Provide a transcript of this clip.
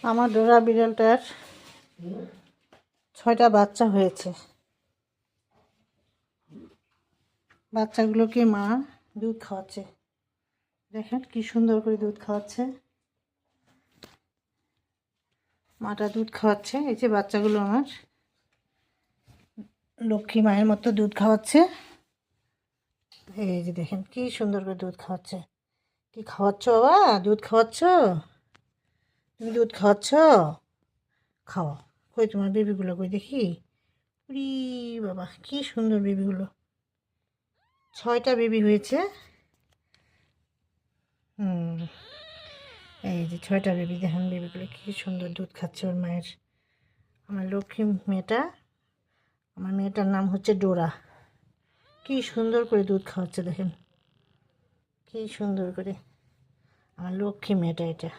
আমার ডোরা বিড়ালটার 6টা বাচ্চা হয়েছে। বাচ্চাগুলোকে মা দুধ খাওয়াচ্ছে। দেখেন কি সুন্দর করে দুধ খাওয়াচ্ছে। মাটা দুধ খাওয়াচ্ছে। এই যে বাচ্চাগুলো আমার লক্ষ্মী মায়ের মতো দুধ খাওয়াচ্ছে। এই যে দেখেন কি সুন্দর করে দুধ খাওয়াচ্ছে। কি খাওয়াচ্ছ বাবা? দুধ খাওয়াচ্ছ? তুমি দুধ খাওয়াচ্ছ? খাওয়া। কই তোমার বেবিগুলো কই দেখি। উরি বাবা কি সুন্দর বেবিগুলো। 6টা বেবি হয়েছে। এই যে 6টা বেবি, দেখেন বেবিগুলো কি সুন্দর দুধ খাচ্ছে ওর মায়ের। আমার লক্ষ্মী মেয়েটা, আমার মেয়েটার নাম হচ্ছে ডোরা। কি সুন্দর করে দুধ খাওয়াচ্ছে দেখেন, কি সুন্দর করে। আমার লক্ষ্মী মেয়েটা এটা।